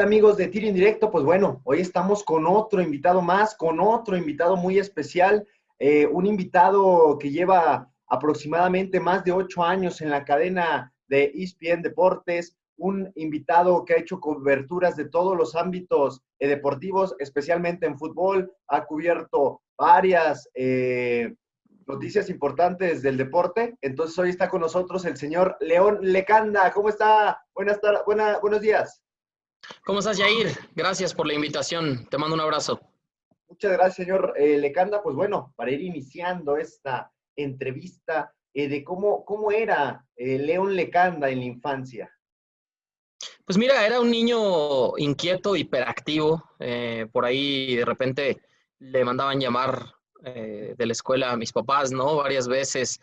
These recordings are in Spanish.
amigos de Tiro Indirecto? Pues bueno, hoy estamos con otro invitado más, con otro invitado muy especial, un invitado que lleva aproximadamente más de 8 años en la cadena de ESPN Deportes, un invitado que ha hecho coberturas de todos los ámbitos deportivos, especialmente en fútbol, ha cubierto varias noticias importantes del deporte. Entonces hoy está con nosotros el señor León Lecanda. ¿Cómo está? Buenos días. ¿Cómo estás, Yair? Gracias por la invitación. Te mando un abrazo. Muchas gracias, señor Lecanda. Pues bueno, para ir iniciando esta entrevista de cómo era León Lecanda en la infancia. Pues mira, era un niño inquieto, hiperactivo. Por ahí de repente le mandaban llamar de la escuela a mis papás, ¿no? Varias veces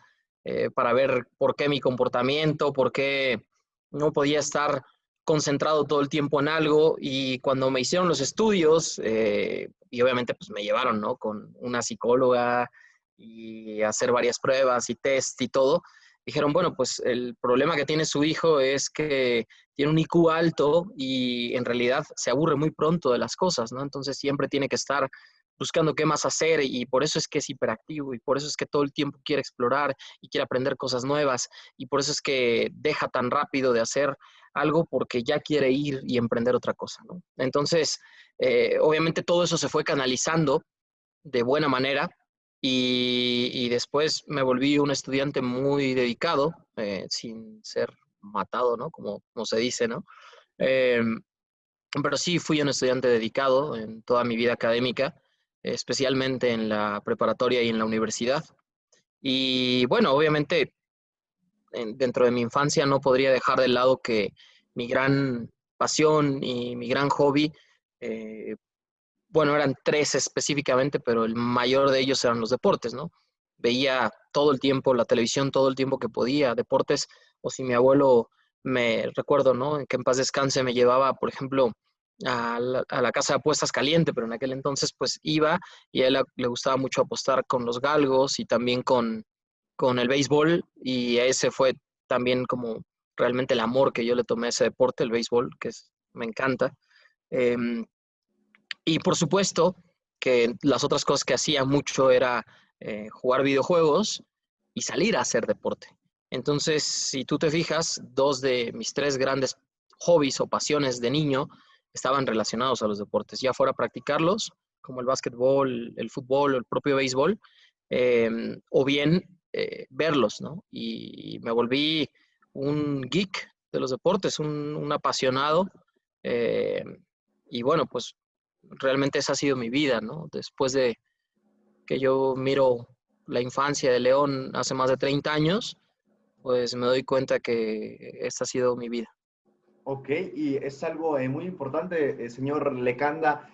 para ver por qué mi comportamiento, por qué no podía estar concentrado todo el tiempo en algo. Y cuando me hicieron los estudios, y obviamente pues me llevaron, ¿no? Con una psicóloga y hacer varias pruebas y test y todo. Dijeron, bueno, pues el problema que tiene su hijo es que tiene un IQ alto y en realidad se aburre muy pronto de las cosas, ¿no? Entonces siempre tiene que estar buscando qué más hacer y por eso es que es hiperactivo y por eso es que todo el tiempo quiere explorar y quiere aprender cosas nuevas y por eso es que deja tan rápido de hacer algo porque ya quiere ir y emprender otra cosa, ¿no? Entonces, obviamente todo eso se fue canalizando de buena manera y después me volví un estudiante muy dedicado, sin ser matado, ¿no? Como se dice, ¿no? Eh, pero sí fui un estudiante dedicado en toda mi vida académica, especialmente en la preparatoria y en la universidad. Y bueno, obviamente dentro de mi infancia no podría dejar de lado que mi gran pasión y mi gran hobby, eh, bueno, eran tres específicamente, pero el mayor de ellos eran los deportes, ¿no? Veía todo el tiempo la televisión, todo el tiempo que podía, deportes, o si mi abuelo, me recuerdo, ¿no? Que en paz descanse me llevaba, por ejemplo, a la casa de apuestas caliente, pero en aquel entonces pues iba y a él le gustaba mucho apostar con los galgos y también con el béisbol y ese fue también como realmente el amor que yo le tomé a ese deporte, el béisbol, me encanta. Eh, y por supuesto que las otras cosas que hacía mucho era jugar videojuegos y salir a hacer deporte. Entonces, si tú te fijas, dos de mis tres grandes hobbies o pasiones de niño estaban relacionados a los deportes, ya fuera practicarlos, como el básquetbol, el fútbol o el propio béisbol, o bien verlos, ¿no? Y me volví un geek de los deportes, un apasionado. eh, y bueno, pues realmente esa ha sido mi vida, ¿no? Después de que yo miro la infancia de León hace más de 30 años, pues me doy cuenta que esta ha sido mi vida. Ok, y es algo muy importante, señor Lecanda,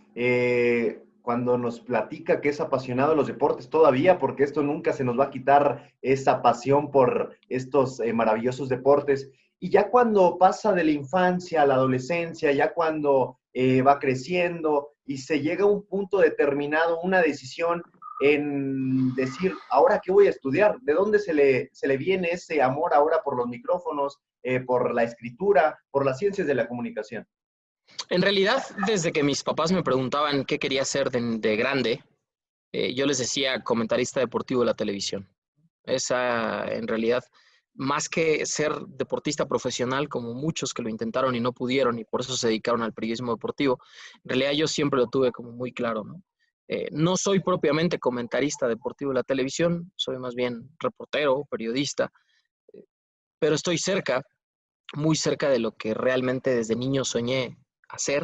cuando nos platica que es apasionado de los deportes todavía, porque esto nunca se nos va a quitar esa pasión por estos maravillosos deportes. Y ya cuando pasa de la infancia a la adolescencia, ya cuando va creciendo y se llega a un punto determinado, una decisión en decir, ¿ahora qué voy a estudiar? ¿De dónde se le viene ese amor ahora por los micrófonos? Por la escritura, por las ciencias de la comunicación. En realidad, desde que mis papás me preguntaban qué quería ser de grande, yo les decía comentarista deportivo de la televisión. Esa, en realidad, más que ser deportista profesional, como muchos que lo intentaron y no pudieron y por eso se dedicaron al periodismo deportivo, en realidad yo siempre lo tuve como muy claro, ¿no? No soy propiamente comentarista deportivo de la televisión, soy más bien reportero, periodista, pero estoy cerca, muy cerca de lo que realmente desde niño soñé hacer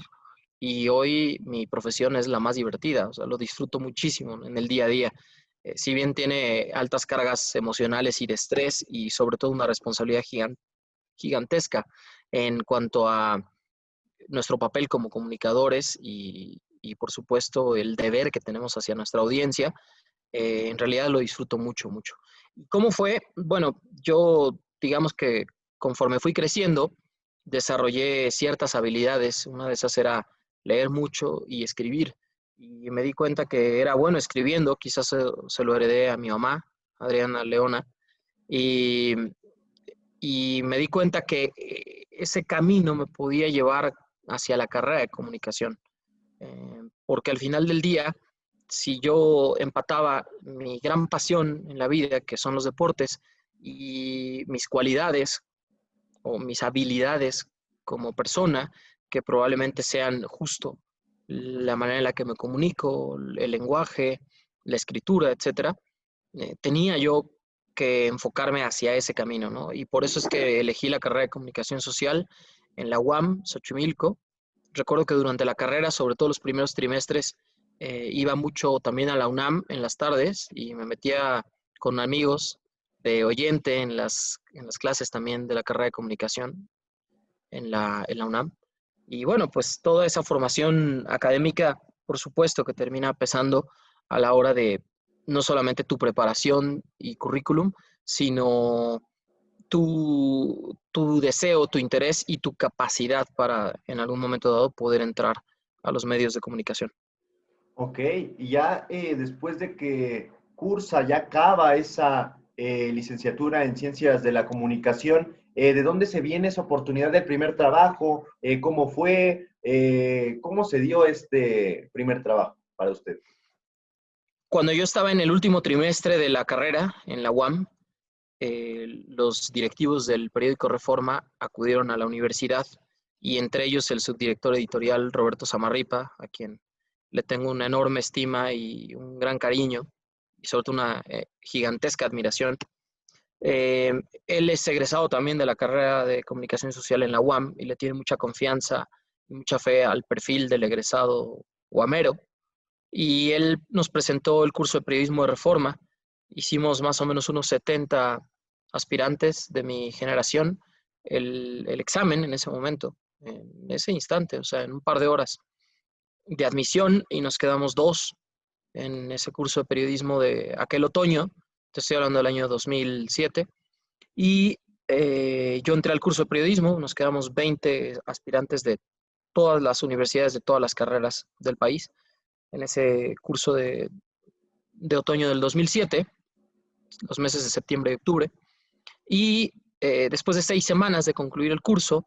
y hoy mi profesión es la más divertida, o sea, lo disfruto muchísimo en el día a día. Si bien tiene altas cargas emocionales y de estrés y sobre todo una responsabilidad gigantesca en cuanto a nuestro papel como comunicadores y por supuesto el deber que tenemos hacia nuestra audiencia, en realidad lo disfruto mucho, mucho. ¿Cómo fue? Bueno, yo digamos que conforme fui creciendo, desarrollé ciertas habilidades. Una de esas era leer mucho y escribir. Y me di cuenta que era bueno escribiendo, quizás se lo heredé a mi mamá, Adriana Leona, y me di cuenta que ese camino me podía llevar hacia la carrera de comunicación. Porque al final del día, si yo empataba mi gran pasión en la vida, que son los deportes, y mis cualidades o mis habilidades como persona, que probablemente sean justo la manera en la que me comunico, el lenguaje, la escritura, etcétera, tenía yo que enfocarme hacia ese camino, ¿no? Y por eso es que elegí la carrera de comunicación social en la UAM, Xochimilco. Recuerdo que durante la carrera, sobre todo los primeros trimestres, iba mucho también a la UNAM en las tardes y me metía con amigos de oyente en las clases también de la carrera de comunicación en la UNAM. Y bueno, pues toda esa formación académica, por supuesto que termina pesando a la hora de no solamente tu preparación y currículum, sino tu deseo, tu interés y tu capacidad para en algún momento dado poder entrar a los medios de comunicación. Ok, y ya después de que cursa, ya acaba esa licenciatura en Ciencias de la Comunicación, ¿de dónde se viene esa oportunidad del primer trabajo? ¿Cómo fue? ¿Cómo se dio este primer trabajo para usted? Cuando yo estaba en el último trimestre de la carrera en la UAM, los directivos del periódico Reforma acudieron a la universidad y entre ellos el subdirector editorial Roberto Samarripa, a quien le tengo una enorme estima y un gran cariño y sobre todo una gigantesca admiración. Eh, Él es egresado también de la carrera de comunicación social en la UAM y le tiene mucha confianza y mucha fe al perfil del egresado UAMero. Y él nos presentó el curso de periodismo de Reforma. Hicimos más o menos unos 70 aspirantes de mi generación el examen en ese momento, en ese instante, o sea, en un par de horas de admisión y nos quedamos dos en ese curso de periodismo de aquel otoño, te estoy hablando del año 2007, y yo entré al curso de periodismo, nos quedamos 20 aspirantes de todas las universidades, de todas las carreras del país, en ese curso de otoño del 2007, los meses de septiembre y octubre, y después de 6 semanas de concluir el curso,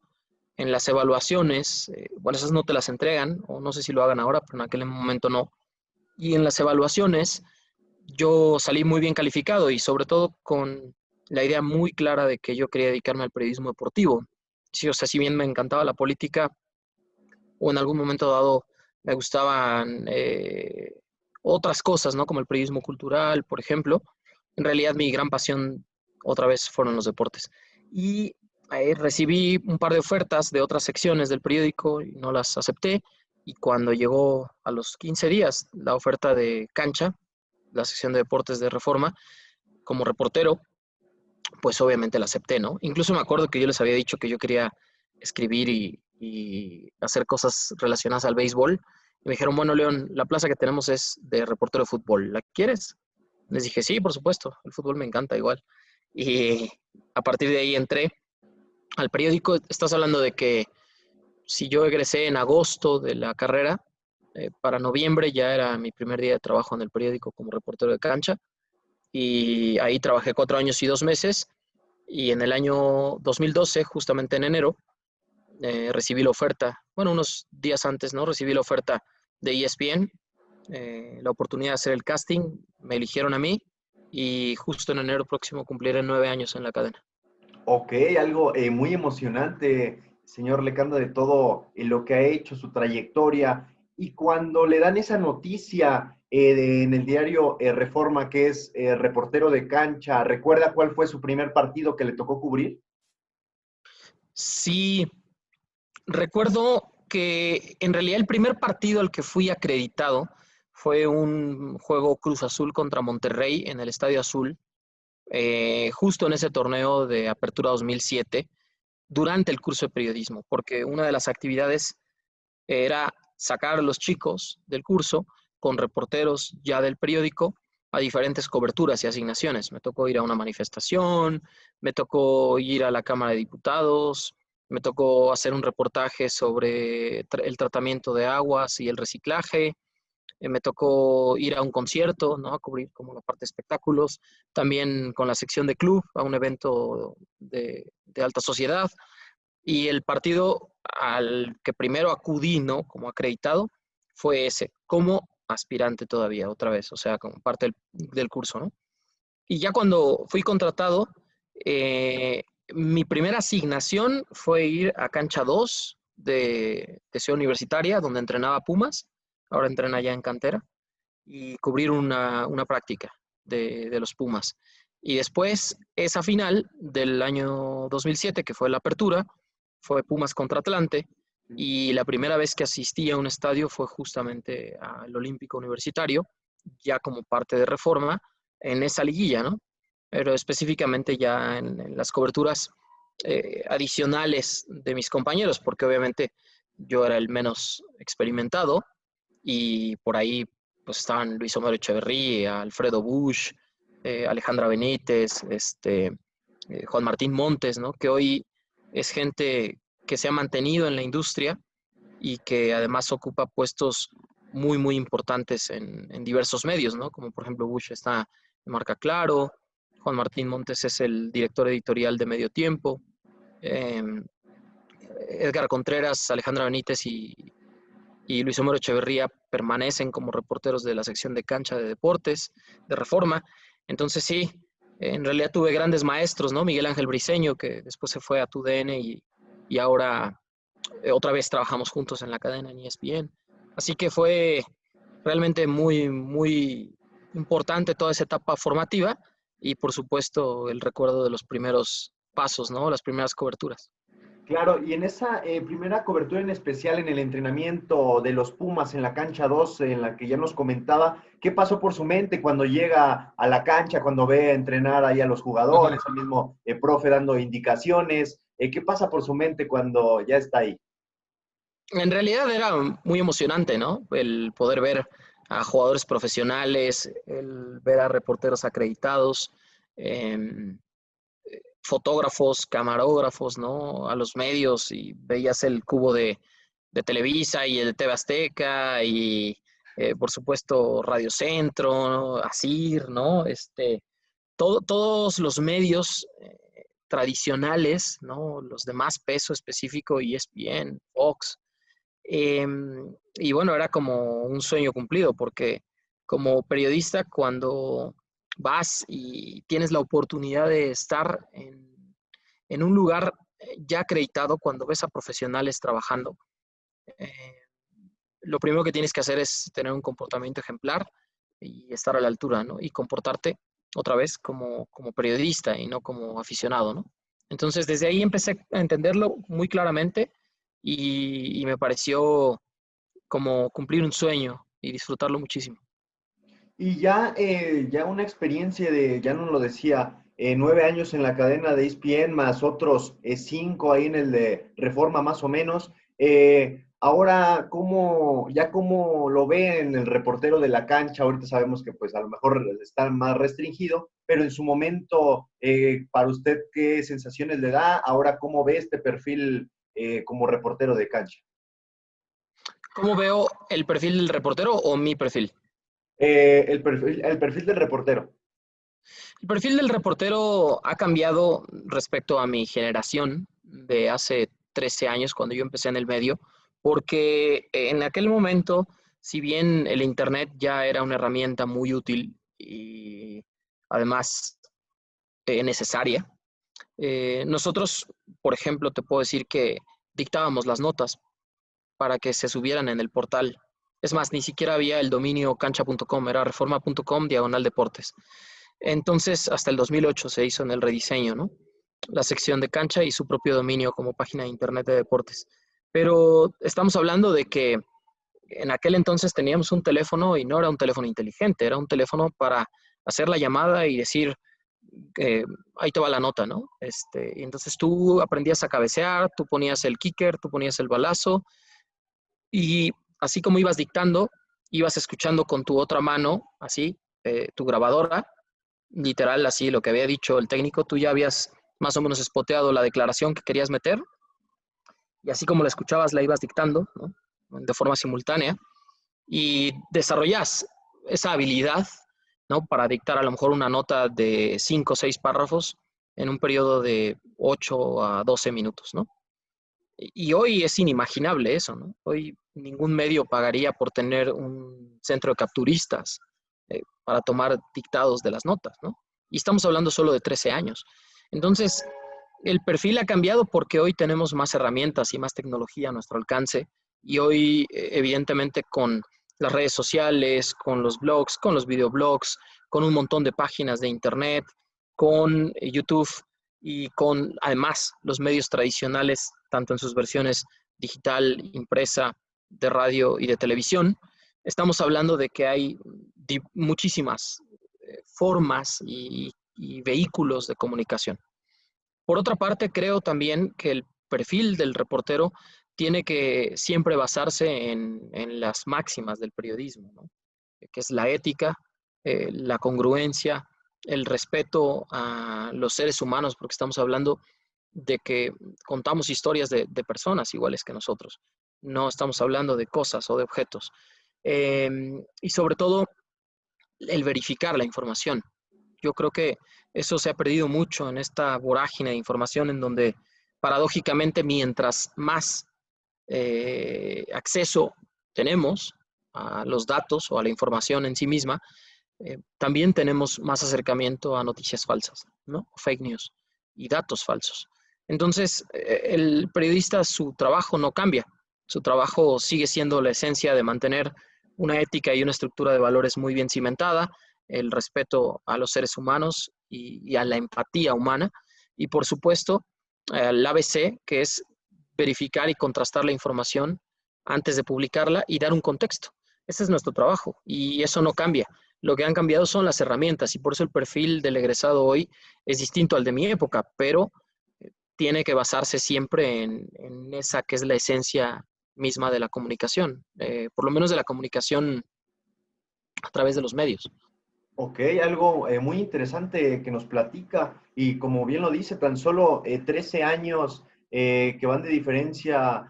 en las evaluaciones, bueno, esas no te las entregan, o no sé si lo hagan ahora, pero en aquel momento no, y en las evaluaciones yo salí muy bien calificado y sobre todo con la idea muy clara de que yo quería dedicarme al periodismo deportivo. Sí, o sea, si bien me encantaba la política o en algún momento dado me gustaban otras cosas, ¿no? Como el periodismo cultural, por ejemplo, en realidad mi gran pasión otra vez fueron los deportes. Y recibí un par de ofertas de otras secciones del periódico y no las acepté. Y cuando llegó a los 15 días la oferta de Cancha, la sección de deportes de Reforma, como reportero, pues obviamente la acepté, ¿no? Incluso me acuerdo que yo les había dicho que yo quería escribir y hacer cosas relacionadas al béisbol. Y me dijeron, bueno, León, la plaza que tenemos es de reportero de fútbol. ¿La quieres? Les dije, sí, por supuesto. El fútbol me encanta igual. Y a partir de ahí entré al periódico. Estás hablando de que si yo egresé en agosto de la carrera, para noviembre ya era mi primer día de trabajo en el periódico como reportero de cancha. Y ahí trabajé 4 años y 2 meses. Y en el año 2012, justamente en enero, recibí la oferta, bueno, unos días antes, ¿no? Recibí la oferta de ESPN, la oportunidad de hacer el casting, me eligieron a mí y justo en enero próximo cumpliré 9 años en la cadena. Ok, algo muy emocionante, señor Lecanda, de todo lo que ha hecho, su trayectoria. Y cuando le dan esa noticia en el diario Reforma, que es reportero de cancha, ¿recuerda cuál fue su primer partido que le tocó cubrir? Sí, recuerdo que en realidad el primer partido al que fui acreditado fue un juego Cruz Azul contra Monterrey en el Estadio Azul, justo en ese torneo de Apertura 2007 durante el curso de periodismo, porque una de las actividades era sacar a los chicos del curso con reporteros ya del periódico a diferentes coberturas y asignaciones. Me tocó ir a una manifestación, me tocó ir a la Cámara de Diputados, me tocó hacer un reportaje sobre el tratamiento de aguas y el reciclaje, me tocó ir a un concierto, ¿no? A cubrir como la parte de espectáculos, también con la sección de club, a un evento de alta sociedad. Y el partido al que primero acudí, ¿no? Como acreditado, fue ese, como aspirante todavía, otra vez, o sea, como parte del curso, ¿no? Y ya cuando fui contratado, eh, mi primera asignación fue ir a cancha 2 de Ciudad Universitaria, donde entrenaba Pumas, ahora entrena ya en cantera, y cubrir una práctica de los Pumas. Y después, esa final del año 2007, que fue la apertura, fue Pumas contra Atlante, y la primera vez que asistí a un estadio fue justamente al Olímpico Universitario, ya como parte de Reforma, en esa liguilla, ¿no? Pero específicamente ya en las coberturas adicionales de mis compañeros, porque obviamente yo era el menos experimentado y por ahí pues estaban Luis Omar Echeverría, Alfredo Bush, Alejandra Benítez, Juan Martín Montes, ¿no? Que hoy es gente que se ha mantenido en la industria y que además ocupa puestos muy, muy importantes en diversos medios, ¿no? Como por ejemplo Bush está en Marca Claro, Juan Martín Montes es el director editorial de Medio Tiempo, eh, Edgar Contreras, Alejandra Benítez y Luis Homero Echeverría permanecen como reporteros de la sección de cancha de deportes, de Reforma. Entonces sí, en realidad tuve grandes maestros, ¿no? Miguel Ángel Briceño, que después se fue a TUDN y ahora otra vez trabajamos juntos en la cadena en ESPN. Así que fue realmente muy, muy importante toda esa etapa formativa y por supuesto el recuerdo de los primeros pasos, ¿no? Las primeras coberturas. Claro, y en esa primera cobertura en especial en el entrenamiento de los Pumas en la cancha 2, en la que ya nos comentaba, ¿qué pasó por su mente cuando llega a la cancha, cuando ve a entrenar ahí a los Uh -huh. jugadores, el mismo profe dando indicaciones? ¿Qué pasa por su mente cuando ya está ahí? En realidad era muy emocionante, ¿no? El poder ver a jugadores profesionales, el ver a reporteros acreditados, eh, fotógrafos, camarógrafos, ¿no? A los medios y veías el cubo de Televisa y el de TV Azteca y por supuesto Radio Centro, ¿no? ASIR, ¿no? Todos los medios tradicionales, ¿no? Los de más peso específico, ESPN, Fox, eh, y bueno, era como un sueño cumplido, porque como periodista, cuando vas y tienes la oportunidad de estar en un lugar ya acreditado, cuando ves a profesionales trabajando, eh, lo primero que tienes que hacer es tener un comportamiento ejemplar y estar a la altura, ¿no? Y comportarte otra vez como periodista y no como aficionado, ¿no? Entonces, desde ahí empecé a entenderlo muy claramente y me pareció como cumplir un sueño y disfrutarlo muchísimo. Y ya una experiencia de, ya nos lo decía, 9 años en la cadena de ESPN, más otros 5 ahí en el de Reforma más o menos. Ahora, ¿cómo lo ve en el reportero de la cancha? Ahorita sabemos que pues a lo mejor está más restringido, pero en su momento, para usted, ¿qué sensaciones le da? Ahora, ¿cómo ve este perfil como reportero de cancha? ¿Cómo veo el perfil del reportero o mi perfil? El perfil del reportero. El perfil del reportero ha cambiado respecto a mi generación de hace 13 años cuando yo empecé en el medio, porque en aquel momento, si bien el Internet ya era una herramienta muy útil y además necesaria, nosotros, por ejemplo, te puedo decir que dictábamos las notas para que se subieran en el portal. Es más, ni siquiera había el dominio cancha.com, era reforma.com diagonal deportes. Entonces, hasta el 2008 se hizo en el rediseño, ¿no? La sección de cancha y su propio dominio como página de internet de deportes. Pero estamos hablando de que en aquel entonces teníamos un teléfono y no era un teléfono inteligente, era un teléfono para hacer la llamada y decir, ahí te va la nota, ¿no? Y entonces tú aprendías a cabecear, tú ponías el kicker, tú ponías el balazo y así como ibas dictando, ibas escuchando con tu otra mano, así, tu grabadora, literal, así lo que había dicho el técnico, tú ya habías más o menos espoteado la declaración que querías meter y así como la escuchabas, la ibas dictando, ¿no? De forma simultánea y desarrollas esa habilidad, ¿no? Para dictar a lo mejor una nota de 5 o 6 párrafos en un periodo de 8 a 12 minutos, ¿no? Y hoy es inimaginable eso, ¿no? Hoy ningún medio pagaría por tener un centro de capturistas para tomar dictados de las notas, ¿no? Y estamos hablando solo de 13 años. Entonces, el perfil ha cambiado porque hoy tenemos más herramientas y más tecnología a nuestro alcance. Y hoy, evidentemente, con las redes sociales, con los blogs, con los videoblogs, con un montón de páginas de Internet, con YouTube y con, además, los medios tradicionales, tanto en sus versiones digital, impresa, de radio y de televisión, estamos hablando de que hay muchísimas formas y vehículos de comunicación. Por otra parte, creo también que el perfil del reportero tiene que siempre basarse en las máximas del periodismo, ¿no? Que es la ética, la congruencia, el respeto a los seres humanos, porque estamos hablando de que contamos historias de personas iguales que nosotros. No estamos hablando de cosas o de objetos. Y sobre todo, el verificar la información. Yo creo que eso se ha perdido mucho en esta vorágine de información en donde paradójicamente mientras más acceso tenemos a los datos o a la información en sí misma, también tenemos más acercamiento a noticias falsas, ¿no? Fake news y datos falsos. Entonces, el periodista, su trabajo no cambia. Su trabajo sigue siendo la esencia de mantener una ética y una estructura de valores muy bien cimentada, el respeto a los seres humanos y a la empatía humana. Y por supuesto, el ABC, que es verificar y contrastar la información antes de publicarla y dar un contexto. Ese es nuestro trabajo y eso no cambia. Lo que han cambiado son las herramientas y por eso el perfil del egresado hoy es distinto al de mi época, pero tiene que basarse siempre en esa que es la esencia misma de la comunicación, por lo menos de la comunicación a través de los medios. Ok, algo muy interesante que nos platica y como bien lo dice, tan solo 13 años que van de diferencia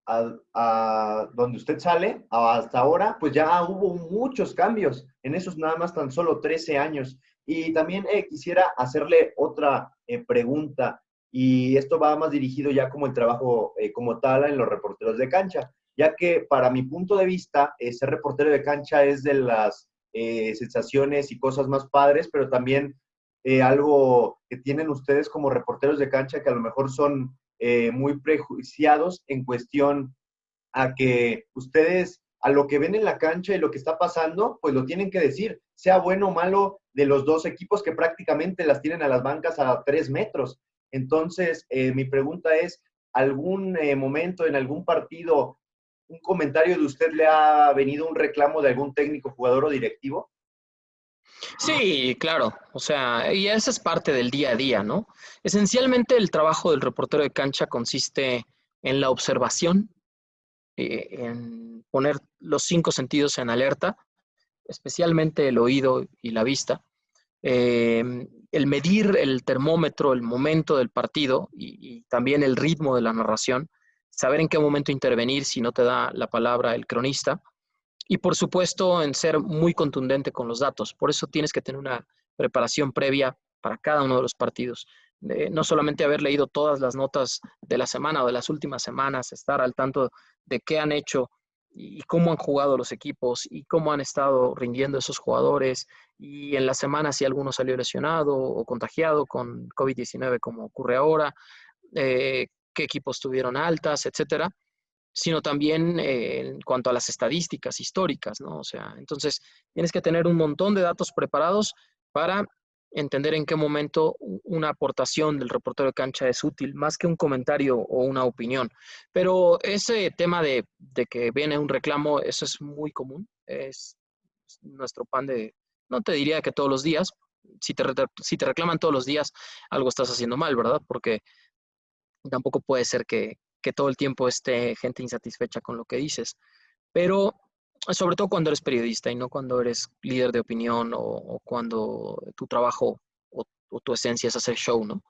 a donde usted sale hasta ahora, pues ya hubo muchos cambios en esos nada más tan solo 13 años. Y también quisiera hacerle otra pregunta y esto va más dirigido ya como el trabajo como tal en los reporteros de cancha, ya que para mi punto de vista, ser reportero de cancha es de las sensaciones y cosas más padres, pero también algo que tienen ustedes como reporteros de cancha que a lo mejor son muy prejuiciados en cuestión a que ustedes a lo que ven en la cancha y lo que está pasando, pues lo tienen que decir, sea bueno o malo de los dos equipos que prácticamente las tienen a las bancas a 3 metros. Entonces, mi pregunta es, ¿algún momento en algún partido un comentario de usted le ha venido un reclamo de algún técnico, jugador o directivo? Sí, claro, o sea, y esa es parte del día a día, ¿no? Esencialmente el trabajo del reportero de cancha consiste en la observación, en poner los 5 sentidos en alerta, especialmente el oído y la vista, el medir el termómetro, el momento del partido y también el ritmo de la narración, saber en qué momento intervenir si no te da la palabra el cronista y por supuesto en ser muy contundente con los datos. Por eso tienes que tener una preparación previa para cada uno de los partidos. No solamente haber leído todas las notas de la semana o de las últimas semanas, estar al tanto de qué han hecho y cómo han jugado los equipos y cómo han estado rindiendo esos jugadores y en la semana si alguno salió lesionado o contagiado con COVID-19 como ocurre ahora, qué equipos tuvieron altas, etcétera, sino también en cuanto a las estadísticas históricas, ¿no? O sea, entonces tienes que tener un montón de datos preparados para entender en qué momento una aportación del reportero de cancha es útil, más que un comentario o una opinión. Pero ese tema de que viene un reclamo, eso es muy común, es nuestro pan de, no te diría que todos los días, si te reclaman todos los días, algo estás haciendo mal, ¿verdad? Porque tampoco puede ser que todo el tiempo esté gente insatisfecha con lo que dices, pero sobre todo cuando eres periodista y no cuando eres líder de opinión o cuando tu trabajo o tu esencia es hacer show, ¿no?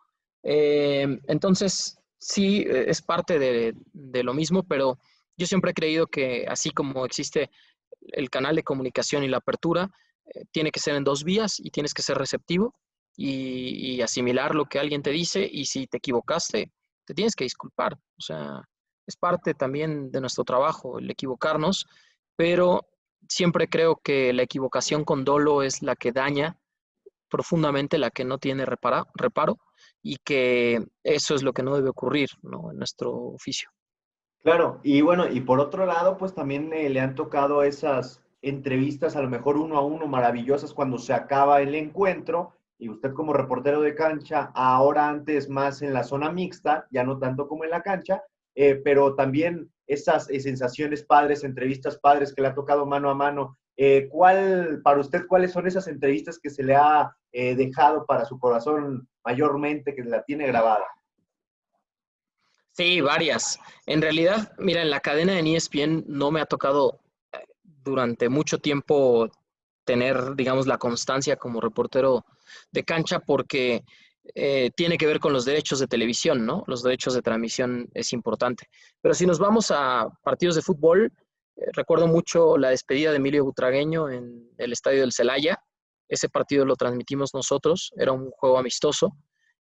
Entonces, sí, es parte de lo mismo, pero yo siempre he creído que así como existe el canal de comunicación y la apertura, tiene que ser en dos vías y tienes que ser receptivo y asimilar lo que alguien te dice y si te equivocaste, te tienes que disculpar. O sea, es parte también de nuestro trabajo, el equivocarnos, pero siempre creo que la equivocación con dolo es la que daña profundamente, la que no tiene reparo, y que eso es lo que no debe ocurrir, ¿no? En nuestro oficio. Claro, y bueno, y por otro lado, pues también le han tocado esas entrevistas, a lo mejor uno a uno, maravillosas cuando se acaba el encuentro, y usted como reportero de cancha, ahora antes más en la zona mixta, ya no tanto como en la cancha, pero también esas sensaciones padres, entrevistas padres que le ha tocado mano a mano. Para usted, cuáles son esas entrevistas que se le ha dejado para su corazón mayormente, que la tiene grabada? Sí, varias. En realidad, mira, en la cadena de ESPN no me ha tocado durante mucho tiempo tener, digamos, la constancia como reportero de cancha porque tiene que ver con los derechos de televisión, ¿no? Los derechos de transmisión es importante. Pero si nos vamos a partidos de fútbol, recuerdo mucho la despedida de Emilio Butragueño en el estadio del Celaya. Ese partido lo transmitimos nosotros, era un juego amistoso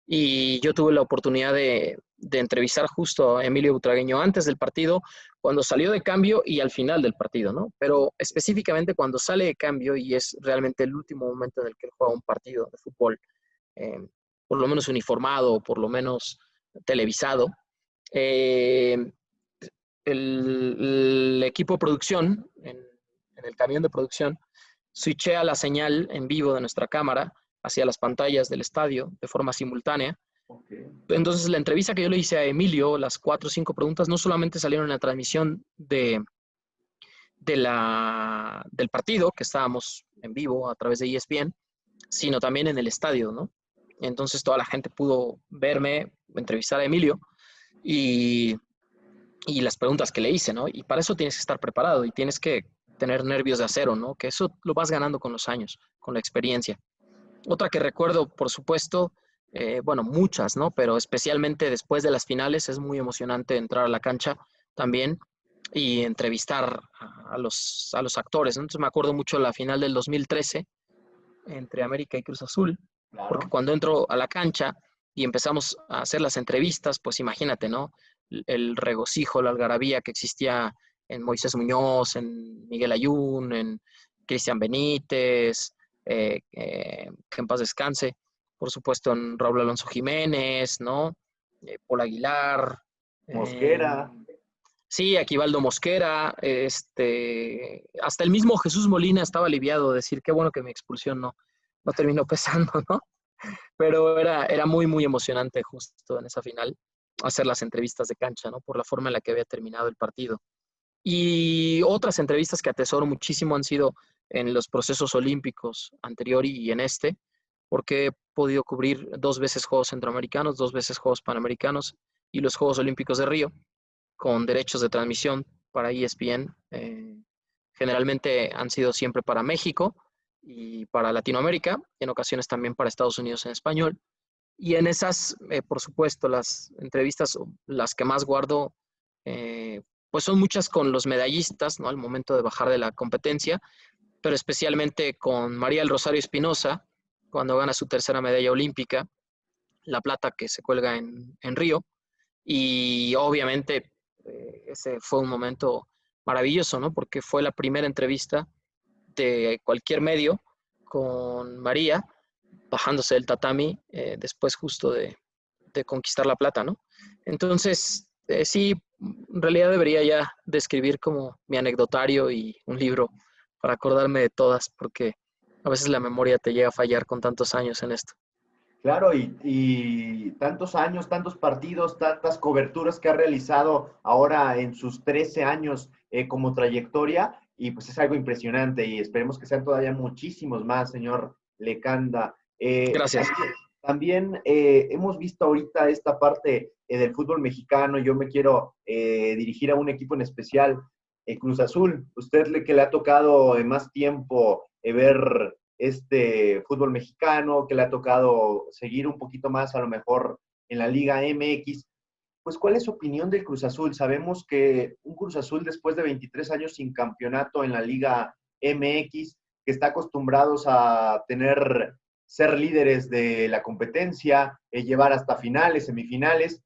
y yo tuve la oportunidad de entrevistar justo a Emilio Butragueño antes del partido, cuando salió de cambio y al final del partido, ¿no? Pero específicamente cuando sale de cambio y es realmente el último momento en el que él juega un partido de fútbol, eh, por lo menos uniformado, por lo menos televisado, eh, el equipo de producción, en el camión de producción, switchea la señal en vivo de nuestra cámara hacia las pantallas del estadio de forma simultánea. Okay. Entonces, la entrevista que yo le hice a Emilio, las 4 o 5 preguntas, no solamente salieron en la transmisión del partido, que estábamos en vivo a través de ESPN, sino también en el estadio, ¿no? Entonces, toda la gente pudo verme, entrevistar a Emilio y, y las preguntas que le hice, ¿no? Y para eso tienes que estar preparado y tienes que tener nervios de acero, ¿no? Que eso lo vas ganando con los años, con la experiencia. Otra que recuerdo, por supuesto, bueno, muchas, ¿no? Pero especialmente después de las finales es muy emocionante entrar a la cancha también y entrevistar a los actores, ¿no? Entonces me acuerdo mucho de la final del 2013 entre América y Cruz Azul, porque Claro. cuando entro a la cancha y empezamos a hacer las entrevistas, pues imagínate, ¿no? El regocijo, la algarabía que existía en Moisés Muñoz, en Miguel Ayun, en Cristian Benítez, que en paz descanse, por supuesto en Raúl Alonso Jiménez, ¿no? Paul Aguilar, eh, Mosquera. sí, Aquivaldo Mosquera, hasta el mismo Jesús Molina estaba aliviado de decir qué bueno que mi expulsión no terminó pesando, ¿no? Pero era muy, muy emocionante justo en esa final hacer las entrevistas de cancha, ¿no? Por la forma en la que había terminado el partido. Y otras entrevistas que atesoro muchísimo han sido en los procesos olímpicos anterior y en porque he podido cubrir 2 veces Juegos Centroamericanos, 2 veces Juegos Panamericanos y los Juegos Olímpicos de Río con derechos de transmisión para ESPN. Generalmente han sido siempre para México y para Latinoamérica, y en ocasiones también para Estados Unidos en español. Y en esas, por supuesto, las entrevistas, las que más guardo, eh, pues son muchas con los medallistas, ¿no? Al momento de bajar de la competencia, pero especialmente con María del Rosario Espinosa, cuando gana su tercera medalla olímpica, la plata que se cuelga en Río, y obviamente ese fue un momento maravilloso, ¿no? Porque fue la primera entrevista de cualquier medio con María bajándose del tatami después justo de conquistar la plata, ¿no? Entonces, sí, en realidad debería ya describir como mi anecdotario y un libro para acordarme de todas, porque a veces la memoria te llega a fallar con tantos años en esto. Claro, y tantos años, tantos partidos, tantas coberturas que ha realizado ahora en sus 13 años como trayectoria, y pues es algo impresionante y esperemos que sean todavía muchísimos más, señor Lecanda. Gracias. También hemos visto ahorita esta parte del fútbol mexicano, yo me quiero dirigir a un equipo en especial, Cruz Azul. Que le ha tocado más tiempo ver este fútbol mexicano, que le ha tocado seguir un poquito más a lo mejor en la Liga MX, pues ¿cuál es su opinión del Cruz Azul? Sabemos que un Cruz Azul después de 23 años sin campeonato en la Liga MX, que está acostumbrados a ser líderes de la competencia, llevar hasta finales, semifinales,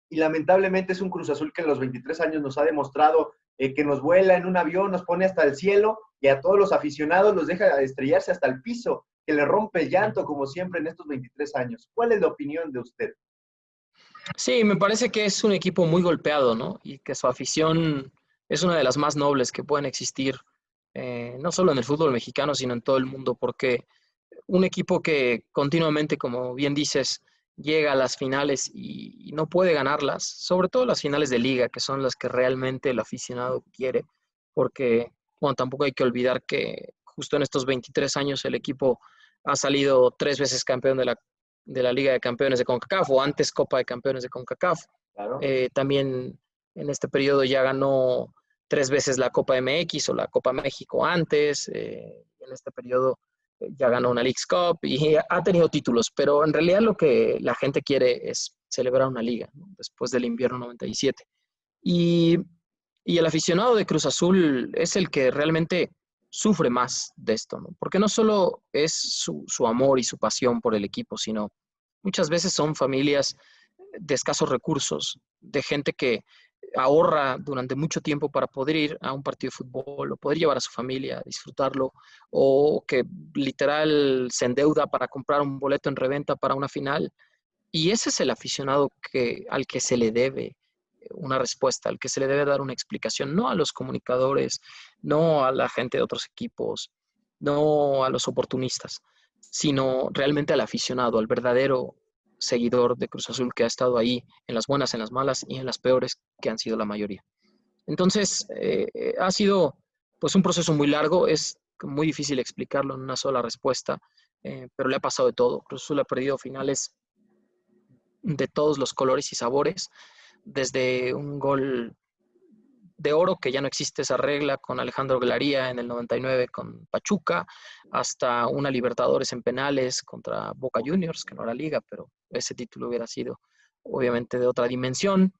y lamentablemente es un Cruz Azul que en los 23 años nos ha demostrado que nos vuela en un avión, nos pone hasta el cielo y a todos los aficionados los deja estrellarse hasta el piso, que le rompe el llanto como siempre en estos 23 años. ¿Cuál es la opinión de usted? Sí, me parece que es un equipo muy golpeado, ¿no? Y que su afición es una de las más nobles que pueden existir, no solo en el fútbol mexicano, sino en todo el mundo, porque un equipo que continuamente, como bien dices, llega a las finales y no puede ganarlas, sobre todo las finales de liga, que son las que realmente el aficionado quiere, porque, bueno, tampoco hay que olvidar que justo en estos 23 años el equipo ha salido 3 veces campeón de la Liga de Campeones de CONCACAF o antes Copa de Campeones de CONCACAF. Claro. También en este periodo ya ganó 3 veces la Copa MX o la Copa México antes. En este periodo ya ganó una Leagues Cup y ha tenido títulos, pero en realidad lo que la gente quiere es celebrar una liga, ¿no? Después del invierno 97. Y, y el aficionado de Cruz Azul es el que realmente sufre más de esto, ¿no? Porque no solo es su amor y su pasión por el equipo, sino muchas veces son familias de escasos recursos, de gente que ahorra durante mucho tiempo para poder ir a un partido de fútbol o poder llevar a su familia a disfrutarlo, o que literal se endeuda para comprar un boleto en reventa para una final. Y ese es el aficionado al que se le debe una respuesta, al que se le debe dar una explicación, no a los comunicadores, no a la gente de otros equipos, no a los oportunistas, sino realmente al aficionado, al verdadero seguidor de Cruz Azul que ha estado ahí en las buenas, en las malas y en las peores, que han sido la mayoría. Entonces, ha sido pues un proceso muy largo, es muy difícil explicarlo en una sola respuesta, pero le ha pasado de todo. Cruz Azul ha perdido finales de todos los colores y sabores, desde un gol de oro, que ya no existe esa regla, con Alejandro Glaría en el 99 con Pachuca, hasta una Libertadores en penales contra Boca Juniors, que no era liga, pero ese título hubiera sido obviamente de otra dimensión.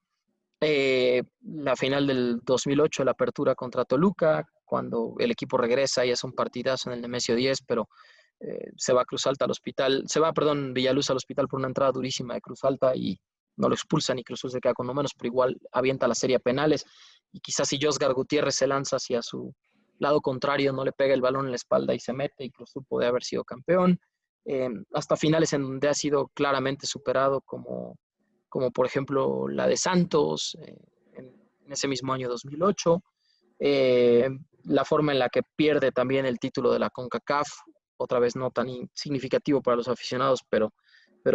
La final del 2008, la apertura contra Toluca, cuando el equipo regresa y es un partidazo en el Nemesio 10, pero se va Cruz Alta al hospital, se va, perdón, Villaluz al hospital por una entrada durísima de Cruz Alta y no lo expulsan y Cruz Azul se queda con lo menos, pero igual avienta la serie a penales y quizás si Josgar Gutiérrez se lanza hacia su lado contrario, no le pega el balón en la espalda y se mete y Cruz Azul puede haber sido campeón. Hasta finales en donde ha sido claramente superado como por ejemplo la de Santos en ese mismo año 2008, eh, la forma en la que pierde también el título de la CONCACAF, otra vez no tan significativo para los aficionados, pero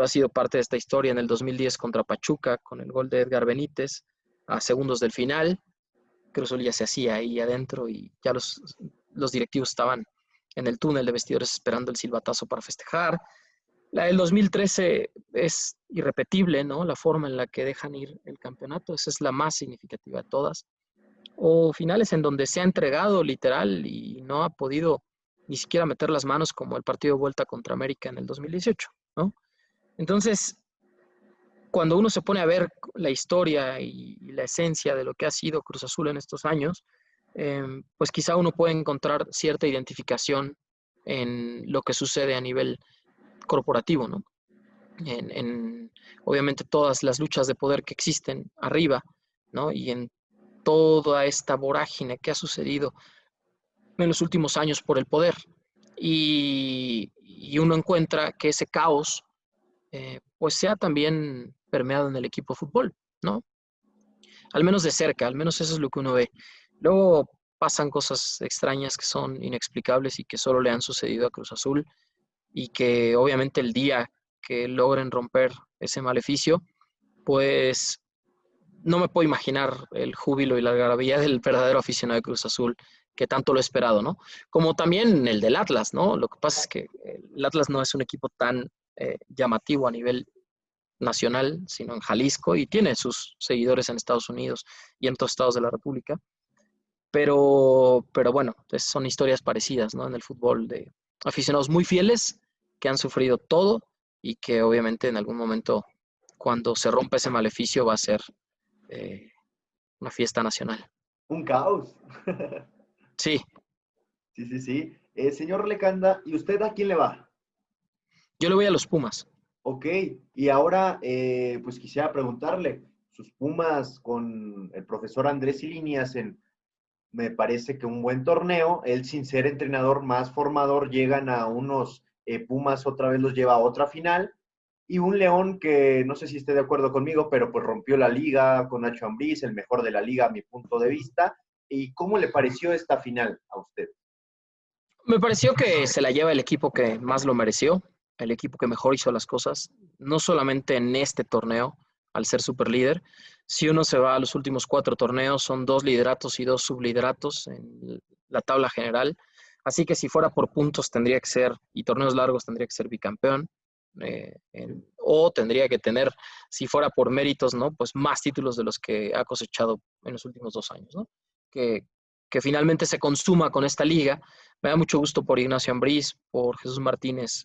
ha sido parte de esta historia en el 2010 contra Pachuca, con el gol de Edgar Benítez, a segundos del final. Cruz Azul ya se hacía ahí adentro y ya los directivos estaban en el túnel de vestidores esperando el silbatazo para festejar. La del 2013 es irrepetible, ¿no? La forma en la que dejan ir el campeonato, esa es la más significativa de todas. O finales en donde se ha entregado literal y no ha podido ni siquiera meter las manos como el partido de vuelta contra América en el 2018, ¿no? Entonces, cuando uno se pone a ver la historia y la esencia de lo que ha sido Cruz Azul en estos años, pues quizá uno puede encontrar cierta identificación en lo que sucede a nivel corporativo, ¿no? Obviamente todas las luchas de poder que existen arriba, ¿no? Y en toda esta vorágine que ha sucedido en los últimos años por el poder. Y uno encuentra que ese caos pues se ha también permeado en el equipo de fútbol, ¿no? Al menos de cerca, al menos eso es lo que uno ve. Luego pasan cosas extrañas que son inexplicables y que solo le han sucedido a Cruz Azul y que obviamente el día que logren romper ese maleficio, pues no me puedo imaginar el júbilo y la algarabía del verdadero aficionado de Cruz Azul que tanto lo he esperado, ¿no? Como también el del Atlas, ¿no? Lo que pasa es que el Atlas no es un equipo tan llamativo a nivel nacional, sino en Jalisco y tiene sus seguidores en Estados Unidos y en otros estados de la República. Pero bueno, pues son historias parecidas, ¿no? En el fútbol de aficionados muy fieles que han sufrido todo y que obviamente en algún momento, cuando se rompa ese maleficio, va a ser eh, una fiesta nacional. Un caos. Sí, Sí, sí, sí. Señor Lecanda, ¿y usted a quién le va? yo le voy a los Pumas. Ok, y ahora pues quisiera preguntarle, sus Pumas con el profesor Andrés Ilini hacen, me parece que un buen torneo. Él, sin ser entrenador más formador, llegan a unos Pumas, otra vez los lleva a otra final. Y un León que no sé si esté de acuerdo conmigo, pero pues rompió la liga con Nacho Ambriz, el mejor de la liga a mi punto de vista. ¿Y cómo le pareció esta final a usted? Me pareció que se la lleva el equipo que más lo mereció, el equipo que mejor hizo las cosas, no solamente en este torneo, al ser superlíder. Si uno se va a los últimos 4 torneos, son 2 lideratos y 2 sublideratos en la tabla general. Así que si fuera por puntos tendría que ser, y torneos largos tendría que ser bicampeón, o tendría que tener, si fuera por méritos, ¿no? Pues más títulos de los que ha cosechado en los últimos 2 años, ¿no? Que, que finalmente se consuma con esta liga. Me da mucho gusto por Ignacio Ambriz, por Jesús Martínez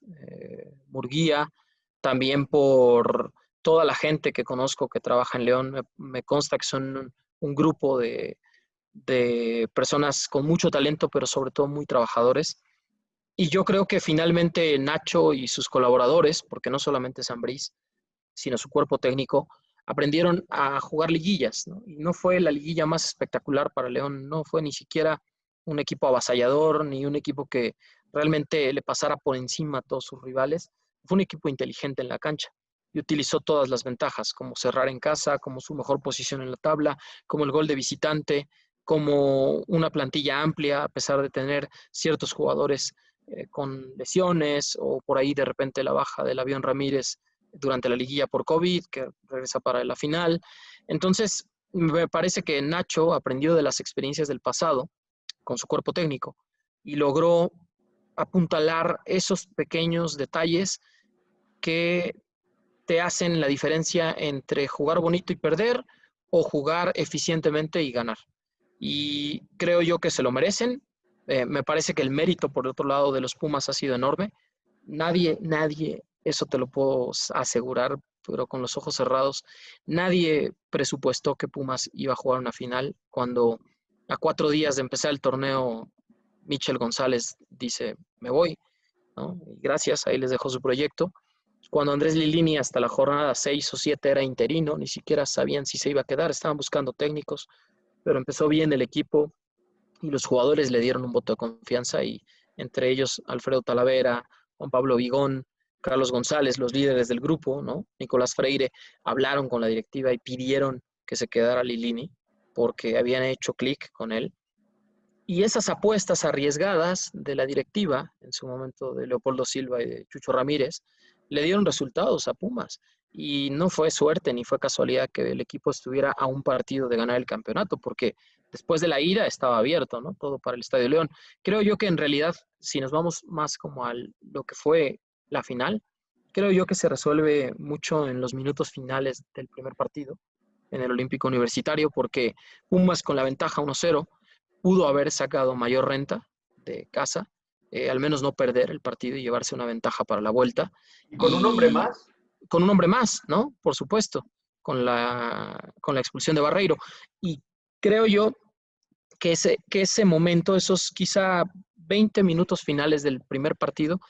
Murguía, también por toda la gente que conozco que trabaja en León. Me consta que son un grupo de personas con mucho talento, pero sobre todo muy trabajadores. Y yo creo que finalmente Nacho y sus colaboradores, porque no solamente es Ambriz, sino su cuerpo técnico, aprendieron a jugar liguillas, ¿no? Y no fue la liguilla más espectacular para León, no fue ni siquiera un equipo avasallador, ni un equipo que realmente le pasara por encima a todos sus rivales. Fue un equipo inteligente en la cancha y utilizó todas las ventajas, como cerrar en casa, como su mejor posición en la tabla, como el gol de visitante, como una plantilla amplia, a pesar de tener ciertos jugadores con lesiones o por ahí de repente la baja del Avión Ramírez durante la liguilla por COVID, que regresa para la final. Entonces, me parece que Nacho aprendió de las experiencias del pasado con su cuerpo técnico y logró apuntalar esos pequeños detalles que te hacen la diferencia entre jugar bonito y perder o jugar eficientemente y ganar. Y creo yo que se lo merecen. Me parece que el mérito, por otro lado, de los Pumas ha sido enorme. Nadie, eso te lo puedo asegurar, pero con los ojos cerrados, nadie presupuestó que Pumas iba a jugar una final cuando a 4 días de empezar el torneo, Michel González dice, me voy, ¿no? Y gracias, ahí les dejó su proyecto. Cuando Andrés Lilini hasta la jornada 6 o 7 era interino, ni siquiera sabían si se iba a quedar, estaban buscando técnicos, pero empezó bien el equipo y los jugadores le dieron un voto de confianza y entre ellos Alfredo Talavera, Juan Pablo Vigón, Carlos González, los líderes del grupo, ¿no? Nicolás Freire, hablaron con la directiva y pidieron que se quedara Lilini porque habían hecho clic con él. Y esas apuestas arriesgadas de la directiva, en su momento de Leopoldo Silva y de Chucho Ramírez, le dieron resultados a Pumas. Y no fue suerte ni fue casualidad que el equipo estuviera a un partido de ganar el campeonato, porque después de la ida estaba abierto, ¿no? Todo para el Estadio León. Creo yo que en realidad, si nos vamos más como a lo que fue la final, creo yo que se resuelve mucho en los minutos finales del primer partido, en el Olímpico Universitario, porque Pumas con la ventaja 1-0 pudo haber sacado mayor renta de casa, al menos no perder el partido y llevarse una ventaja para la vuelta. Y con un hombre Y más, con un hombre más, ¿no? Por supuesto, con la expulsión de Barreiro. Y creo yo que ese momento, esos quizá 20 minutos finales del primer partido,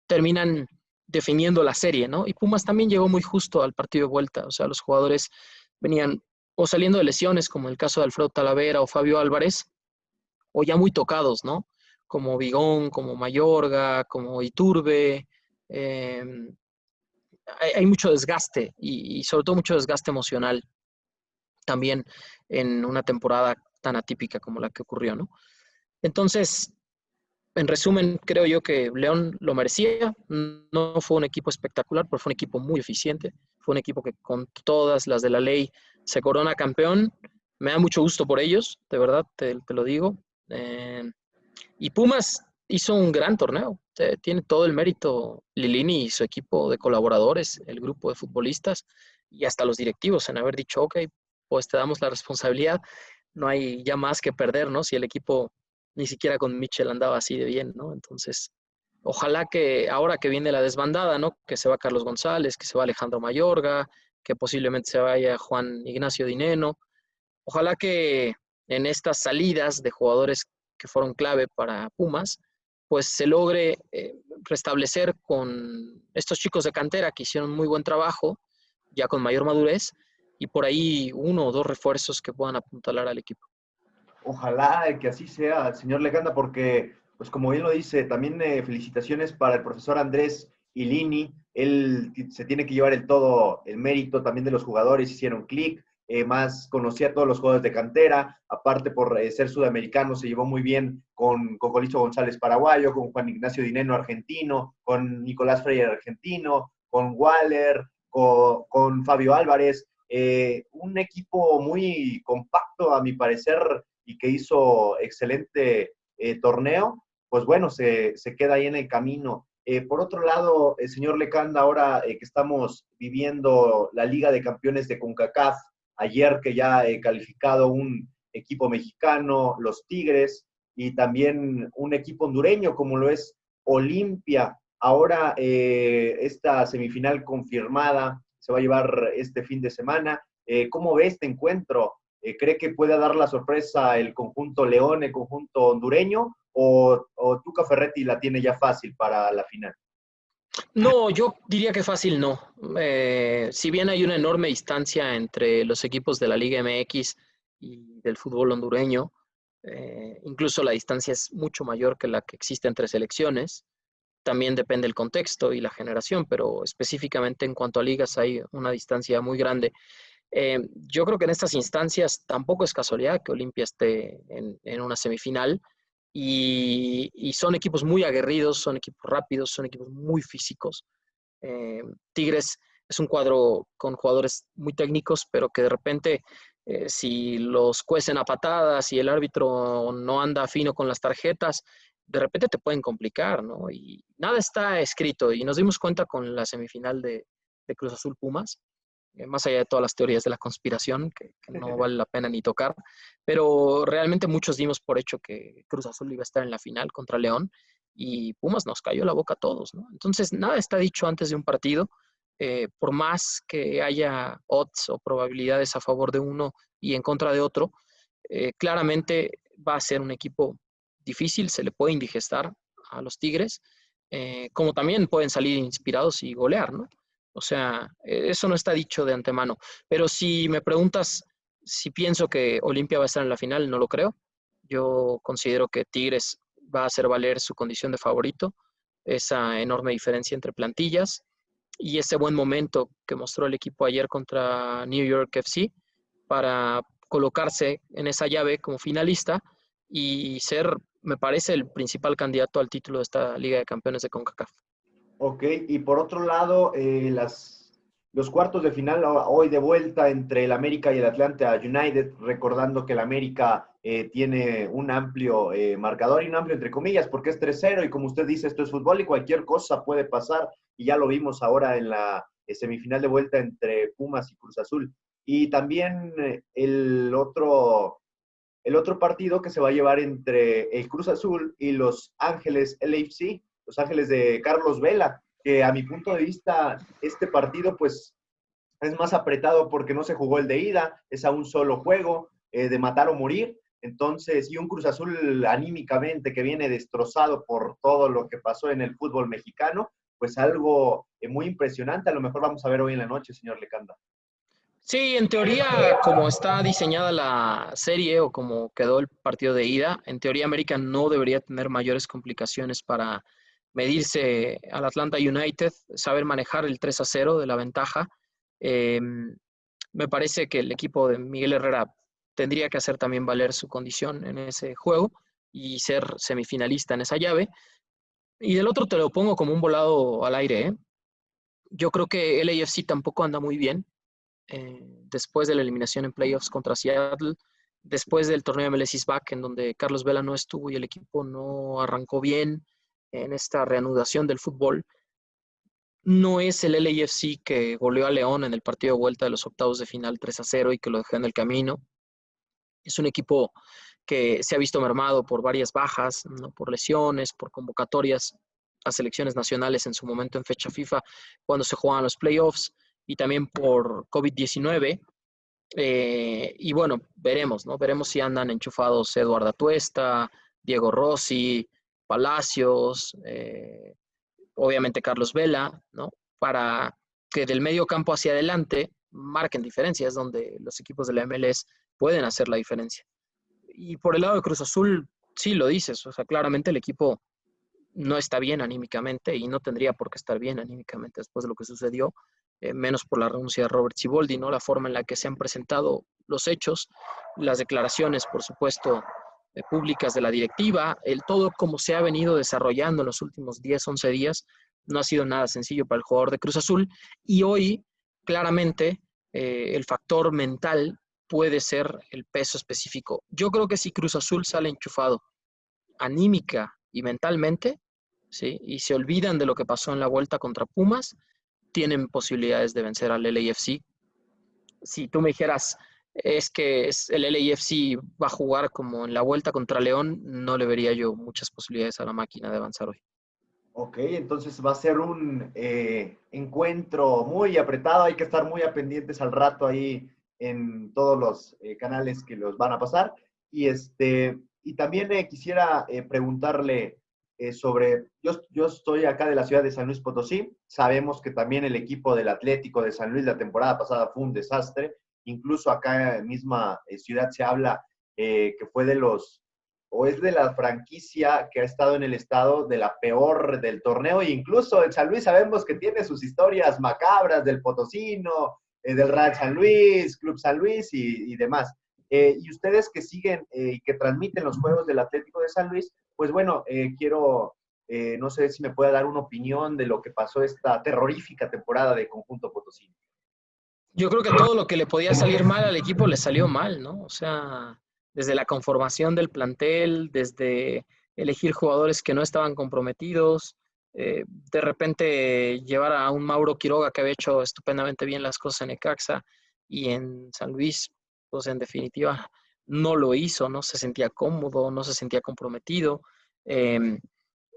terminan definiendo la serie, ¿no? Y Pumas también llegó muy justo al partido de vuelta, o sea, los jugadores venían o saliendo de lesiones, como el caso de Alfredo Talavera o Fabio Álvarez, o ya muy tocados, ¿no? Como Vigón, como Mayorga, como Iturbe. Eh, hay mucho desgaste y sobre todo mucho desgaste emocional también en una temporada tan atípica como la que ocurrió, ¿no? Entonces, en resumen, creo yo que León lo merecía. No fue un equipo espectacular, pero fue un equipo muy eficiente. Fue un equipo que con todas las de la ley se corona campeón. Me da mucho gusto por ellos, de verdad, te lo digo. Y Pumas hizo un gran torneo. Tiene todo el mérito Lilini y su equipo de colaboradores, el grupo de futbolistas y hasta los directivos en haber dicho, ok, pues te damos la responsabilidad. No hay ya más que perder, ¿no? Si el equipo ni siquiera con Mitchell andaba así de bien, ¿no? Entonces, ojalá que ahora que viene la desbandada, ¿no? Que se va Carlos González, que se va Alejandro Mayorga, que posiblemente se vaya Juan Ignacio Dineno. Ojalá que en estas salidas de jugadores que fueron clave para Pumas, pues se logre restablecer con estos chicos de cantera que hicieron muy buen trabajo, ya con mayor madurez, y por ahí uno o dos refuerzos que puedan apuntalar al equipo. Ojalá que así sea, señor Leganda, porque, pues como bien lo dice, también felicitaciones para el profesor Andrés Ilini. Él se tiene que llevar todo el mérito también de los jugadores, hicieron clic, más conocía a todos los jugadores de cantera, aparte por ser sudamericano, se llevó muy bien con Colicho González paraguayo, con Juan Ignacio Dineno argentino, con Nicolás Freire argentino, con Waller, con Fabio Álvarez. Un equipo muy compacto, a mi parecer, y que hizo excelente torneo, pues bueno, se queda ahí en el camino. Por otro lado, el señor Lecanda, ahora que estamos viviendo la Liga de Campeones de CONCACAF, ayer que ya he calificado un equipo mexicano, los Tigres, y también un equipo hondureño como lo es Olimpia. Ahora esta semifinal confirmada se va a llevar este fin de semana. ¿Cómo ve este encuentro? ¿Cree que pueda dar la sorpresa el conjunto León, el conjunto hondureño, o Tuca Ferretti la tiene ya fácil para la final? No, yo diría que fácil no. Si bien hay una enorme distancia entre los equipos de la Liga MX y del fútbol hondureño, incluso la distancia es mucho mayor que la que existe entre selecciones. También depende del contexto y la generación, pero específicamente en cuanto a ligas hay una distancia muy grande. Yo creo que en estas instancias tampoco es casualidad que Olimpia esté en una semifinal y son equipos muy aguerridos, son equipos rápidos, son equipos muy físicos. Tigres es un cuadro con jugadores muy técnicos, pero que de repente, si los cuecen a patadas y el árbitro no anda fino con las tarjetas, de repente te pueden complicar, ¿no? Y nada está escrito. Y nos dimos cuenta con la semifinal de Cruz Azul Pumas, más allá de todas las teorías de la conspiración, que no vale la pena ni tocar, pero realmente muchos dimos por hecho que Cruz Azul iba a estar en la final contra León y Pumas nos cayó la boca a todos, ¿no? Entonces, nada está dicho antes de un partido, por más que haya odds o probabilidades a favor de uno y en contra de otro, claramente va a ser un equipo difícil, se le puede indigestar a los Tigres, como también pueden salir inspirados y golear, ¿no? O sea, eso no está dicho de antemano. Pero si me preguntas si pienso que Olimpia va a estar en la final, no lo creo. Yo considero que Tigres va a hacer valer su condición de favorito, esa enorme diferencia entre plantillas y ese buen momento que mostró el equipo ayer contra New York FC para colocarse en esa llave como finalista y ser, me parece, el principal candidato al título de esta Liga de Campeones de CONCACAF. Ok, y por otro lado, los cuartos de final hoy de vuelta entre el América y el Atlanta United, recordando que el América tiene un amplio marcador y un amplio entre comillas, porque es 3-0 y como usted dice, esto es fútbol y cualquier cosa puede pasar y ya lo vimos ahora en la semifinal de vuelta entre Pumas y Cruz Azul. Y también el otro partido que se va a llevar entre el Cruz Azul y los Ángeles LAFC, los Ángeles de Carlos Vela, que a mi punto de vista este partido pues es más apretado porque no se jugó el de ida, es a un solo juego, de matar o morir. Entonces, y un Cruz Azul anímicamente que viene destrozado por todo lo que pasó en el fútbol mexicano, pues algo muy impresionante. A lo mejor vamos a ver hoy en la noche, señor Lecanda. Sí, en teoría, como está diseñada la serie o como quedó el partido de ida, en teoría América no debería tener mayores complicaciones para medirse al Atlanta United, saber manejar el 3-0 de la ventaja. Eh, Me parece que el equipo de Miguel Herrera tendría que hacer también valer su condición en ese juego y ser semifinalista en esa llave. Y del otro te lo pongo como un volado al aire, ¿eh? Yo creo que el AFC tampoco anda muy bien después de la eliminación en playoffs contra Seattle, después del torneo de MLS is Back, en donde Carlos Vela no estuvo y el equipo no arrancó bien en esta reanudación del fútbol. No es el LAFC que goleó a León en el partido de vuelta de los octavos de final 3-0 y que lo dejó en el camino. Es un equipo que se ha visto mermado por varias bajas, ¿no? Por lesiones, por convocatorias a selecciones nacionales en su momento en fecha FIFA, cuando se jugaban los playoffs, y también por COVID-19. Y bueno, veremos, ¿no? Veremos si andan enchufados Eduardo Atuesta, Diego Rossi, Palacios, obviamente Carlos Vela, ¿no? Para que del medio campo hacia adelante marquen diferencias, donde los equipos de la MLS pueden hacer la diferencia. Y por el lado de Cruz Azul, sí lo dices, o sea, claramente el equipo no está bien anímicamente y no tendría por qué estar bien anímicamente después de lo que sucedió, menos por la renuncia de Robert Siboldi, ¿no? La forma en la que se han presentado los hechos, las declaraciones, por supuesto, públicas de la directiva, todo como se ha venido desarrollando en los últimos 10, 11 días, no ha sido nada sencillo para el jugador de Cruz Azul y hoy, claramente, el factor mental puede ser el peso específico. Yo creo que si Cruz Azul sale enchufado anímica y mentalmente, ¿sí? Y se olvidan de lo que pasó en la vuelta contra Pumas, tienen posibilidades de vencer al LAFC. Si tú me dijeras, es que el LAFC va a jugar como en la vuelta contra León, no le vería yo muchas posibilidades a la máquina de avanzar hoy. Ok, entonces va a ser un encuentro muy apretado, hay que estar muy pendientes al rato ahí en todos los canales que los van a pasar. Y también quisiera preguntarle sobre, yo estoy acá de la ciudad de San Luis Potosí, sabemos que también el equipo del Atlético de San Luis la temporada pasada fue un desastre, incluso acá en misma ciudad se habla que fue de los o es de la franquicia que ha estado en el estado de la peor del torneo, e incluso en San Luis sabemos que tiene sus historias macabras del Potosino, del Real San Luis, Club San Luis y demás. Y ustedes que siguen y que transmiten los juegos del Atlético de San Luis, pues bueno, quiero, no sé si me puede dar una opinión de lo que pasó esta terrorífica temporada de Conjunto Potosino. Yo creo que todo lo que le podía salir mal al equipo le salió mal, ¿no? O sea, desde la conformación del plantel, desde elegir jugadores que no estaban comprometidos, de repente llevar a un Mauro Quiroga que había hecho estupendamente bien las cosas en Necaxa y en San Luis, pues en definitiva no lo hizo, no se sentía cómodo, no se sentía comprometido. Eh,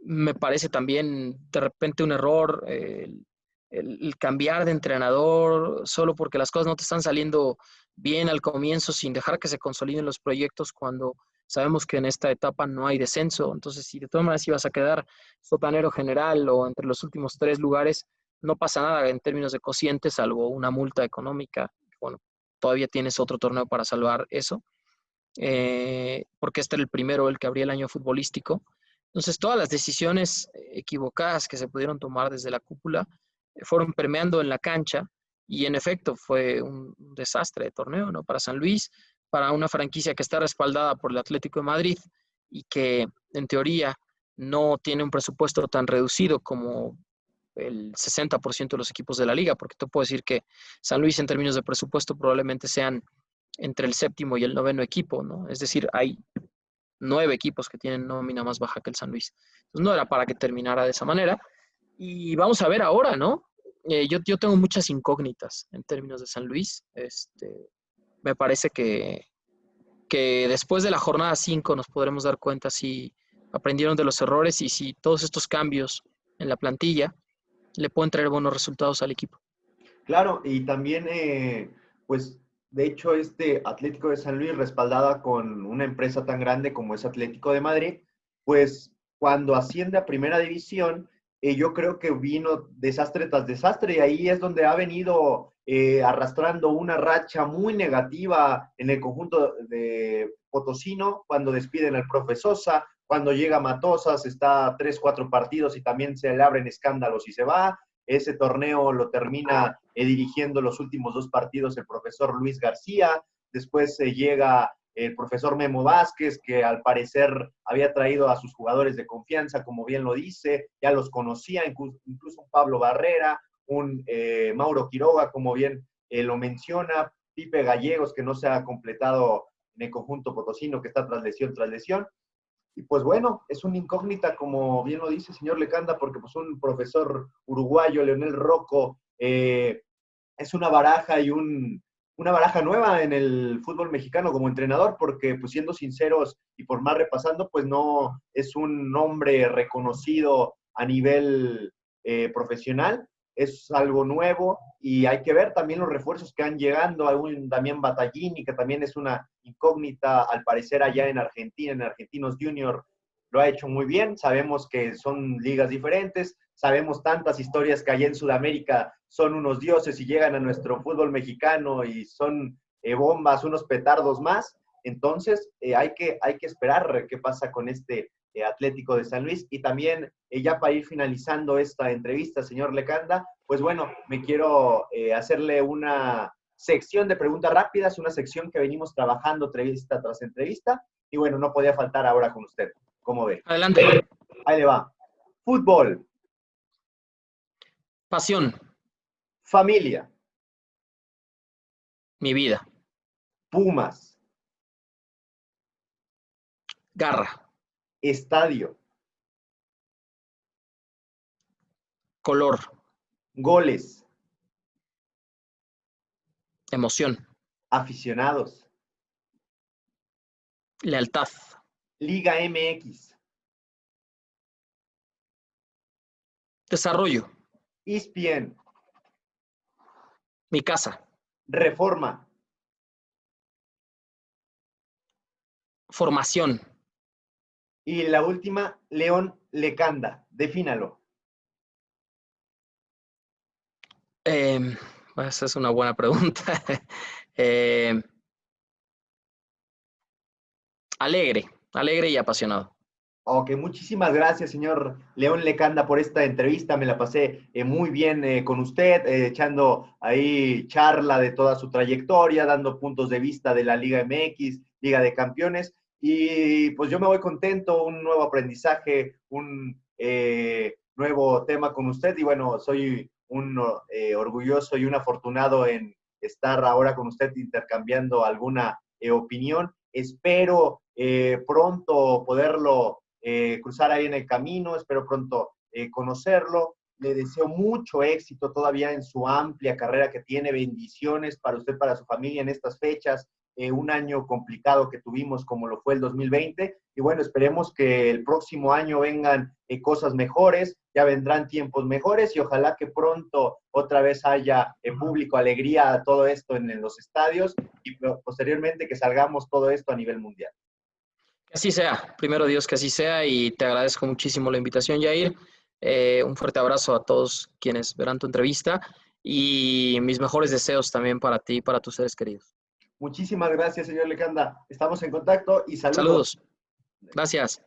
Me parece también de repente un error el cambiar de entrenador solo porque las cosas no te están saliendo bien al comienzo sin dejar que se consoliden los proyectos cuando sabemos que en esta etapa no hay descenso. Entonces, si de todas maneras ibas a quedar sotanero general o entre los últimos 3 lugares, no pasa nada en términos de cocientes, salvo una multa económica. Bueno, todavía tienes otro torneo para salvar eso, porque este era el primero, el que abría el año futbolístico. Entonces, todas las decisiones equivocadas que se pudieron tomar desde la cúpula fueron permeando en la cancha y en efecto fue un desastre de torneo, ¿no? Para San Luis, para una franquicia que está respaldada por el Atlético de Madrid y que en teoría no tiene un presupuesto tan reducido como el 60% de los equipos de la liga, porque te puedo decir que San Luis en términos de presupuesto probablemente sean entre el séptimo y el noveno equipo, ¿no? Es decir, hay 9 equipos que tienen nómina más baja que el San Luis. Entonces no era para que terminara de esa manera. Y vamos a ver ahora, ¿no? Yo tengo muchas incógnitas en términos de San Luis. Me parece que después de la jornada 5 nos podremos dar cuenta si aprendieron de los errores y si todos estos cambios en la plantilla le pueden traer buenos resultados al equipo. Claro, y también, pues, de hecho, este Atlético de San Luis, respaldada con una empresa tan grande como es Atlético de Madrid, pues, cuando asciende a Primera División, yo creo que vino desastre tras desastre, y ahí es donde ha venido arrastrando una racha muy negativa en el conjunto de Potosino, cuando despiden al profe Sosa, cuando llega Matosas, está 3, 4 partidos y también se le abren escándalos y se va. Ese torneo lo termina dirigiendo los últimos 2 partidos el profesor Luis García. Después llega el profesor Memo Vázquez, que al parecer había traído a sus jugadores de confianza, como bien lo dice, ya los conocía, incluso un Pablo Barrera, un Mauro Quiroga, como bien lo menciona, Pipe Gallegos, que no se ha completado en el conjunto potosino, que está tras lesión tras lesión. Y pues bueno, es una incógnita, como bien lo dice el señor Lecanda, porque pues un profesor uruguayo, Leonel Rocco, es una baraja y una baraja nueva en el fútbol mexicano como entrenador, porque pues siendo sinceros y por más repasando, pues no es un nombre reconocido a nivel profesional, es algo nuevo y hay que ver también los refuerzos que han llegando. Hay un Damián Battaglini, que también es una incógnita al parecer allá en Argentina, en Argentinos Junior lo ha hecho muy bien. Sabemos que son ligas diferentes, sabemos tantas historias que allá en Sudamérica son unos dioses y llegan a nuestro fútbol mexicano y son bombas, unos petardos más. Entonces, hay que esperar qué pasa con este Atlético de San Luis. Y también, ya para ir finalizando esta entrevista, señor Lecanda, pues bueno, me quiero hacerle una sección de preguntas rápidas, una sección que venimos trabajando entrevista tras entrevista. Y bueno, no podía faltar ahora con usted. ¿Cómo ve? Adelante. Ahí le va. Fútbol. Pasión. Familia. Mi vida. Pumas. Garra. Estadio. Color. Goles. Emoción. Aficionados. Lealtad. Liga MX. Desarrollo. ESPN. Mi casa. Reforma. Formación. Y la última, León Lecanda. Defínalo. Esa es una buena pregunta. Alegre y apasionado. Ok, muchísimas gracias, señor León Lecanda, por esta entrevista. Me la pasé muy bien con usted, echando ahí charla de toda su trayectoria, dando puntos de vista de la Liga MX, Liga de Campeones. Y pues yo me voy contento, un nuevo aprendizaje, un nuevo tema con usted. Y bueno, soy un orgulloso y un afortunado en estar ahora con usted intercambiando alguna opinión. Espero pronto poderlo cruzar ahí en el camino, espero pronto conocerlo. Le deseo mucho éxito todavía en su amplia carrera que tiene. Bendiciones para usted, para su familia en estas fechas. Un año complicado que tuvimos como lo fue el 2020. Y bueno, esperemos que el próximo año vengan cosas mejores, ya vendrán tiempos mejores y ojalá que pronto otra vez haya público, alegría, todo esto en los estadios y posteriormente que salgamos todo esto a nivel mundial. Que así sea, primero Dios, que así sea, y te agradezco muchísimo la invitación, Jair. Un fuerte abrazo a todos quienes verán tu entrevista y mis mejores deseos también para ti y para tus seres queridos. Muchísimas gracias, señor Lecanda. Estamos en contacto y saludos. Saludos. Gracias.